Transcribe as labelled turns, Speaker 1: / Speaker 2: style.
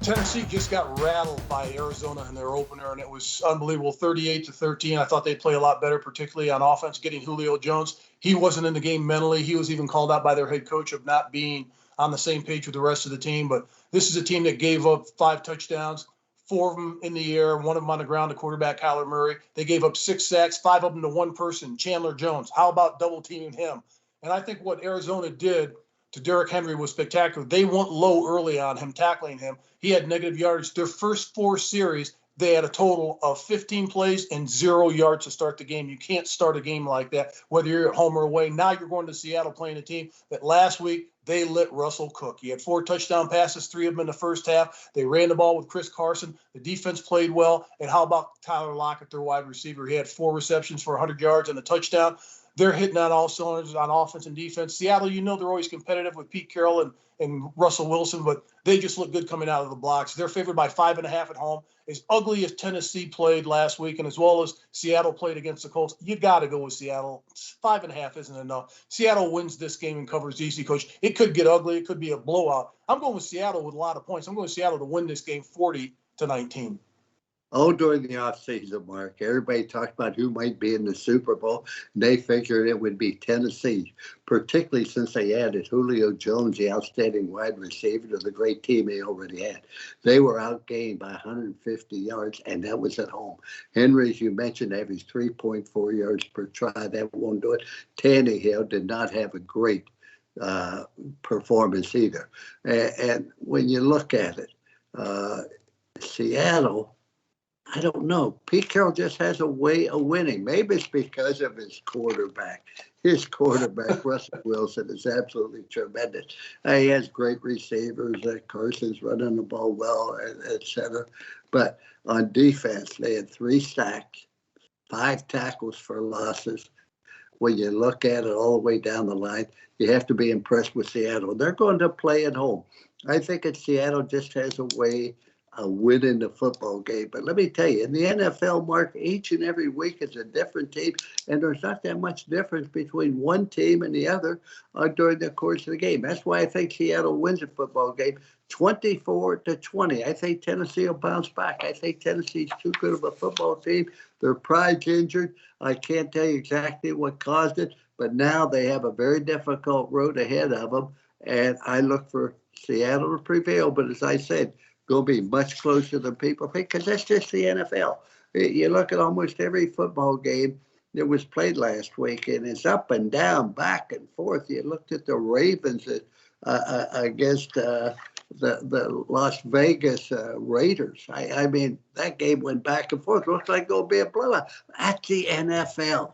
Speaker 1: Tennessee just got rattled by Arizona in their opener, and it was unbelievable, 38-13. I thought they'd play a lot better, particularly on offense, getting Julio Jones. He wasn't in the game mentally. He was even called out by their head coach of not being on the same page with the rest of the team. But this is a team that gave up 5 touchdowns, 4 of them in the air, 1 of them on the ground to quarterback Kyler Murray. They gave up 6 sacks, 5 of them to one person, Chandler Jones. How about double teaming him? And I think what Arizona did to Derrick Henry was spectacular. They went low early on him, tackling him. He had negative yardage. Their first 4 series, they had a total of 15 plays and 0 yards to start the game. You can't start a game like that, whether you're at home or away. Now you're going to Seattle playing a team that last week they let Russell cook. He had 4 touchdown passes, 3 of them in the first half. They ran the ball with Chris Carson. The defense played well. And how about Tyler Lockett, their wide receiver? He had 4 receptions for 100 yards and a touchdown. They're hitting on all cylinders on offense and defense. Seattle, they're always competitive with Pete Carroll and Russell Wilson, but they just look good coming out of the blocks. They're favored by 5.5 at home. As ugly as Tennessee played last week and as well as Seattle played against the Colts, you got to go with Seattle. 5.5 isn't enough. Seattle wins this game and covers easy, Coach. It could get ugly. It could be a blowout. I'm going with Seattle with a lot of points. I'm going with Seattle to win this game 40-19.
Speaker 2: Oh, during the offseason, Mark, everybody talked about who might be in the Super Bowl, and they figured it would be Tennessee, particularly since they added Julio Jones, the outstanding wide receiver, to the great team they already had. They were outgained by 150 yards, and that was at home. Henry, as you mentioned, averaged 3.4 yards per try. That won't do it. Tannehill did not have a great performance either. And when you look at it, Seattle, I don't know. Pete Carroll just has a way of winning. Maybe it's because of his quarterback. His quarterback, Russell Wilson, is absolutely tremendous. He has great receivers. Carson's running the ball well, et cetera. But on defense, they had 3 sacks, 5 tackles for losses. When you look at it all the way down the line, you have to be impressed with Seattle. They're going to play at home. I think Seattle just has a way winning the football game. But let me tell you, in the NFL, Mark, each and every week is a different team, and there's not that much difference between one team and the other during the course of the game. That's why I think Seattle wins a football game 24-20. I think Tennessee will bounce back. I think Tennessee's too good of a football team. Their pride's injured. I can't tell you exactly what caused it, but now they have a very difficult road ahead of them, and I look for Seattle to prevail. But as I said, going to be much closer than people think, because that's just the NFL. You look at almost every football game that was played last week, and it's up and down, back and forth. You looked at the Ravens against the Las Vegas Raiders. I mean, that game went back and forth. Looks like it'll be a blowout. That's the NFL.